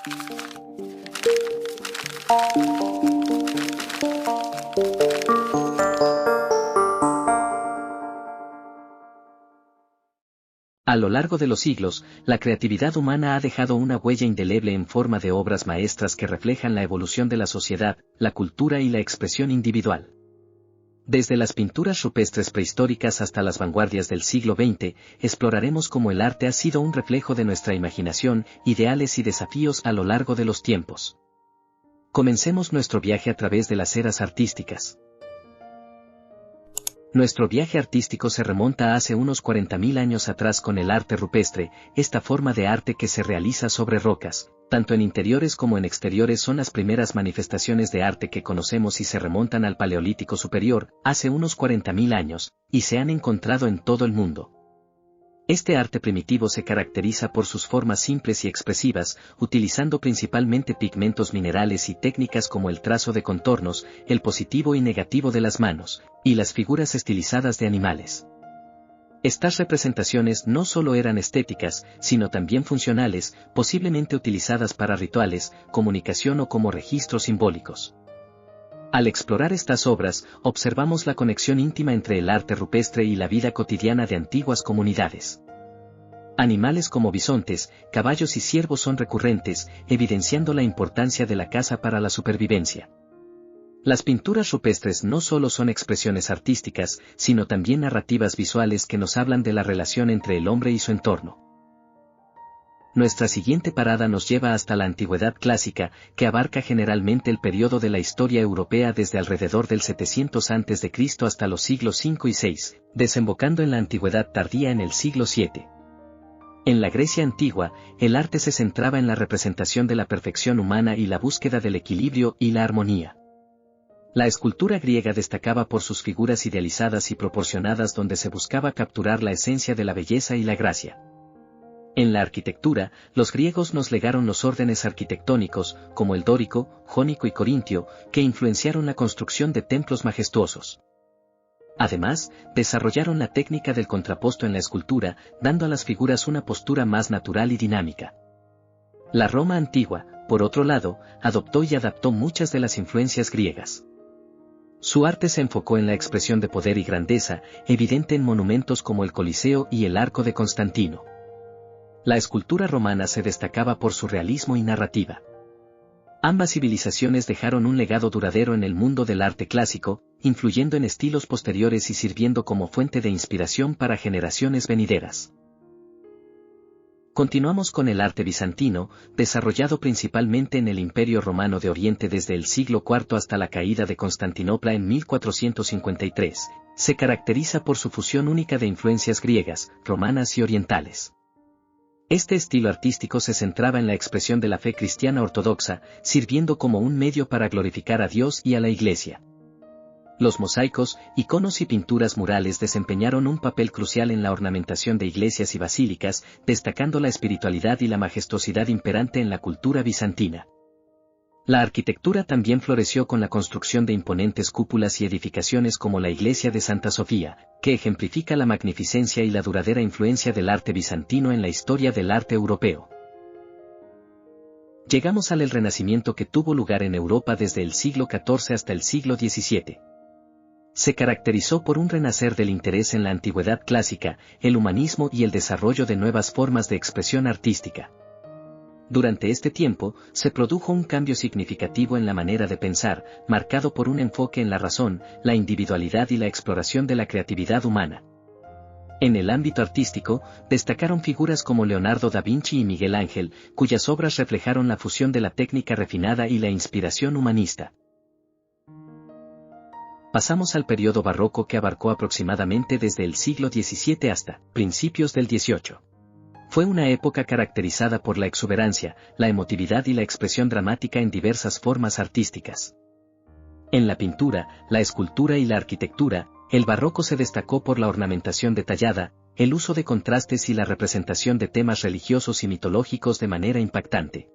A lo largo de los siglos, la creatividad humana ha dejado una huella indeleble en forma de obras maestras que reflejan la evolución de la sociedad, la cultura y la expresión individual. Desde las pinturas rupestres prehistóricas hasta las vanguardias del siglo XX, exploraremos cómo el arte ha sido un reflejo de nuestra imaginación, ideales y desafíos a lo largo de los tiempos. Comencemos nuestro viaje a través de las eras artísticas. Nuestro viaje artístico se remonta a hace unos 40.000 años atrás con el arte rupestre. Esta forma de arte que se realiza sobre rocas, tanto en interiores como en exteriores, son las primeras manifestaciones de arte que conocemos y se remontan al Paleolítico Superior, hace unos 40.000 años, y se han encontrado en todo el mundo. Este arte primitivo se caracteriza por sus formas simples y expresivas, utilizando principalmente pigmentos minerales y técnicas como el trazo de contornos, el positivo y negativo de las manos, y las figuras estilizadas de animales. Estas representaciones no solo eran estéticas, sino también funcionales, posiblemente utilizadas para rituales, comunicación o como registros simbólicos. Al explorar estas obras, observamos la conexión íntima entre el arte rupestre y la vida cotidiana de antiguas comunidades. Animales como bisontes, caballos y ciervos son recurrentes, evidenciando la importancia de la caza para la supervivencia. Las pinturas rupestres no solo son expresiones artísticas, sino también narrativas visuales que nos hablan de la relación entre el hombre y su entorno. Nuestra siguiente parada nos lleva hasta la Antigüedad clásica, que abarca generalmente el periodo de la historia europea desde alrededor del 700 a.C. hasta los siglos V y VI, desembocando en la Antigüedad tardía en el siglo VII. En la Grecia antigua, el arte se centraba en la representación de la perfección humana y la búsqueda del equilibrio y la armonía. La escultura griega destacaba por sus figuras idealizadas y proporcionadas donde se buscaba capturar la esencia de la belleza y la gracia. En la arquitectura, los griegos nos legaron los órdenes arquitectónicos, como el dórico, jónico y corintio, que influenciaron la construcción de templos majestuosos. Además, desarrollaron la técnica del contraposto en la escultura, dando a las figuras una postura más natural y dinámica. La Roma antigua, por otro lado, adoptó y adaptó muchas de las influencias griegas. Su arte se enfocó en la expresión de poder y grandeza, evidente en monumentos como el Coliseo y el Arco de Constantino. La escultura romana se destacaba por su realismo y narrativa. Ambas civilizaciones dejaron un legado duradero en el mundo del arte clásico, influyendo en estilos posteriores y sirviendo como fuente de inspiración para generaciones venideras. Continuamos con el arte bizantino, desarrollado principalmente en el Imperio Romano de Oriente desde el siglo IV hasta la caída de Constantinopla en 1453. Se caracteriza por su fusión única de influencias griegas, romanas y orientales. Este estilo artístico se centraba en la expresión de la fe cristiana ortodoxa, sirviendo como un medio para glorificar a Dios y a la Iglesia. Los mosaicos, iconos y pinturas murales desempeñaron un papel crucial en la ornamentación de iglesias y basílicas, destacando la espiritualidad y la majestuosidad imperante en la cultura bizantina. La arquitectura también floreció con la construcción de imponentes cúpulas y edificaciones como la iglesia de Santa Sofía, que ejemplifica la magnificencia y la duradera influencia del arte bizantino en la historia del arte europeo. Llegamos al Renacimiento, que tuvo lugar en Europa desde el siglo XIV hasta el siglo XVII. Se caracterizó por un renacer del interés en la antigüedad clásica, el humanismo y el desarrollo de nuevas formas de expresión artística. Durante este tiempo, se produjo un cambio significativo en la manera de pensar, marcado por un enfoque en la razón, la individualidad y la exploración de la creatividad humana. En el ámbito artístico, destacaron figuras como Leonardo da Vinci y Miguel Ángel, cuyas obras reflejaron la fusión de la técnica refinada y la inspiración humanista. Pasamos al periodo barroco, que abarcó aproximadamente desde el siglo XVII hasta principios del XVIII. Fue una época caracterizada por la exuberancia, la emotividad y la expresión dramática en diversas formas artísticas. En la pintura, la escultura y la arquitectura, el barroco se destacó por la ornamentación detallada, el uso de contrastes y la representación de temas religiosos y mitológicos de manera impactante.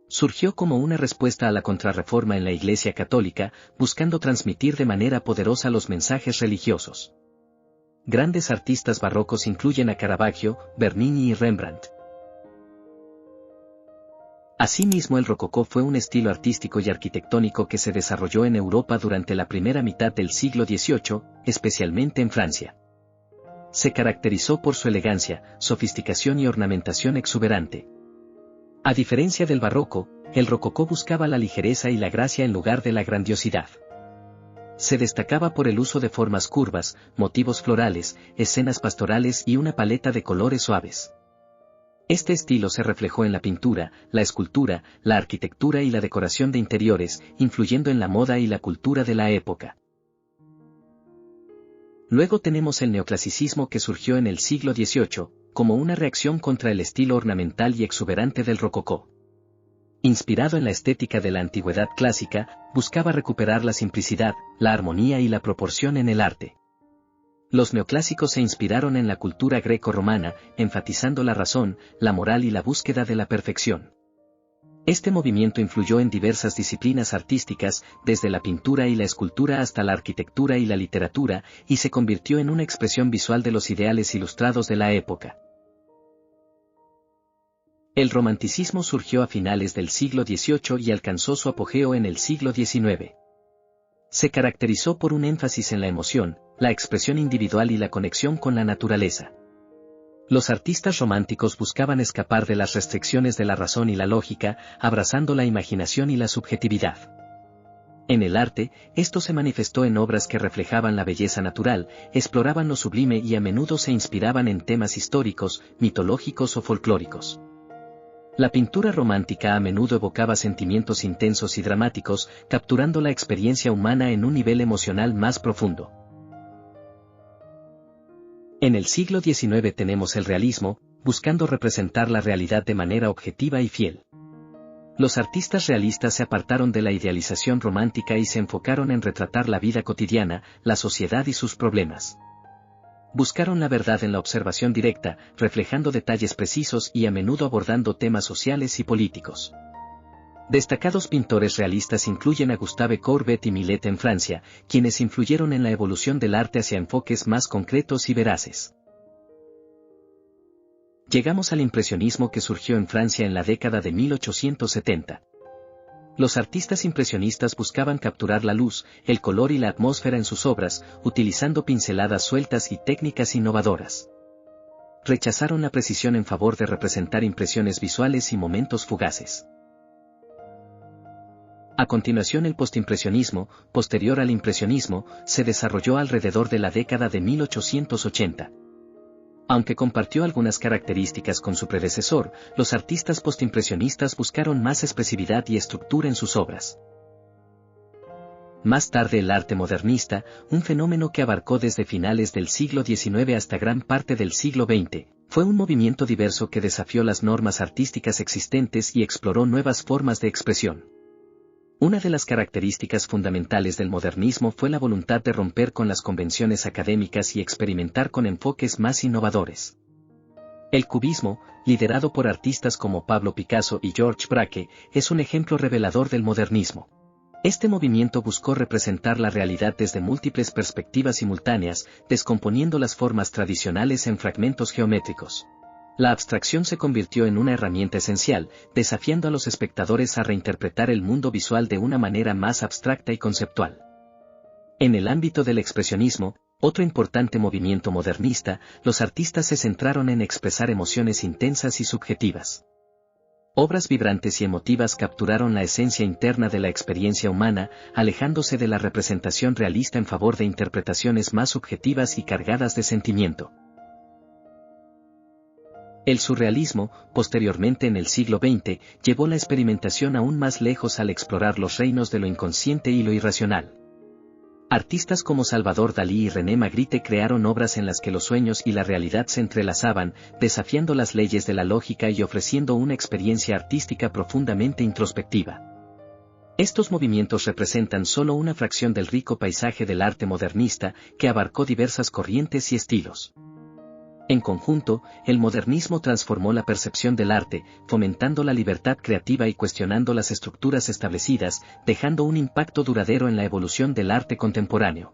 Surgió como una respuesta a la Contrarreforma en la Iglesia Católica, buscando transmitir de manera poderosa los mensajes religiosos. Grandes artistas barrocos incluyen a Caravaggio, Bernini y Rembrandt. Asimismo, el rococó fue un estilo artístico y arquitectónico que se desarrolló en Europa durante la primera mitad del siglo XVIII, especialmente en Francia. Se caracterizó por su elegancia, sofisticación y ornamentación exuberante. A diferencia del barroco, el rococó buscaba la ligereza y la gracia en lugar de la grandiosidad. Se destacaba por el uso de formas curvas, motivos florales, escenas pastorales y una paleta de colores suaves. Este estilo se reflejó en la pintura, la escultura, la arquitectura y la decoración de interiores, influyendo en la moda y la cultura de la época. Luego tenemos el neoclasicismo, que surgió en el siglo XVIII, como una reacción contra el estilo ornamental y exuberante del rococó. Inspirado en la estética de la antigüedad clásica, buscaba recuperar la simplicidad, la armonía y la proporción en el arte. Los neoclásicos se inspiraron en la cultura greco-romana, enfatizando la razón, la moral y la búsqueda de la perfección. Este movimiento influyó en diversas disciplinas artísticas, desde la pintura y la escultura hasta la arquitectura y la literatura, y se convirtió en una expresión visual de los ideales ilustrados de la época. El romanticismo surgió a finales del siglo XVIII y alcanzó su apogeo en el siglo XIX. Se caracterizó por un énfasis en la emoción, la expresión individual y la conexión con la naturaleza. Los artistas románticos buscaban escapar de las restricciones de la razón y la lógica, abrazando la imaginación y la subjetividad. En el arte, esto se manifestó en obras que reflejaban la belleza natural, exploraban lo sublime y a menudo se inspiraban en temas históricos, mitológicos o folclóricos. La pintura romántica a menudo evocaba sentimientos intensos y dramáticos, capturando la experiencia humana en un nivel emocional más profundo. En el siglo XIX tenemos el realismo, buscando representar la realidad de manera objetiva y fiel. Los artistas realistas se apartaron de la idealización romántica y se enfocaron en retratar la vida cotidiana, la sociedad y sus problemas. Buscaron la verdad en la observación directa, reflejando detalles precisos y a menudo abordando temas sociales y políticos. Destacados pintores realistas incluyen a Gustave Courbet y Millet en Francia, quienes influyeron en la evolución del arte hacia enfoques más concretos y veraces. Llegamos al impresionismo, que surgió en Francia en la década de 1870. Los artistas impresionistas buscaban capturar la luz, el color y la atmósfera en sus obras, utilizando pinceladas sueltas y técnicas innovadoras. Rechazaron la precisión en favor de representar impresiones visuales y momentos fugaces. A continuación, el postimpresionismo, posterior al impresionismo, se desarrolló alrededor de la década de 1880. Aunque compartió algunas características con su predecesor, los artistas postimpresionistas buscaron más expresividad y estructura en sus obras. Más tarde, el arte modernista, un fenómeno que abarcó desde finales del siglo XIX hasta gran parte del siglo XX, fue un movimiento diverso que desafió las normas artísticas existentes y exploró nuevas formas de expresión. Una de las características fundamentales del modernismo fue la voluntad de romper con las convenciones académicas y experimentar con enfoques más innovadores. El cubismo, liderado por artistas como Pablo Picasso y Georges Braque, es un ejemplo revelador del modernismo. Este movimiento buscó representar la realidad desde múltiples perspectivas simultáneas, descomponiendo las formas tradicionales en fragmentos geométricos. La abstracción se convirtió en una herramienta esencial, desafiando a los espectadores a reinterpretar el mundo visual de una manera más abstracta y conceptual. En el ámbito del expresionismo, otro importante movimiento modernista, los artistas se centraron en expresar emociones intensas y subjetivas. Obras vibrantes y emotivas capturaron la esencia interna de la experiencia humana, alejándose de la representación realista en favor de interpretaciones más subjetivas y cargadas de sentimiento. El surrealismo, posteriormente en el siglo XX, llevó la experimentación aún más lejos al explorar los reinos de lo inconsciente y lo irracional. Artistas como Salvador Dalí y René Magritte crearon obras en las que los sueños y la realidad se entrelazaban, desafiando las leyes de la lógica y ofreciendo una experiencia artística profundamente introspectiva. Estos movimientos representan solo una fracción del rico paisaje del arte modernista, que abarcó diversas corrientes y estilos. En conjunto, el modernismo transformó la percepción del arte, fomentando la libertad creativa y cuestionando las estructuras establecidas, dejando un impacto duradero en la evolución del arte contemporáneo.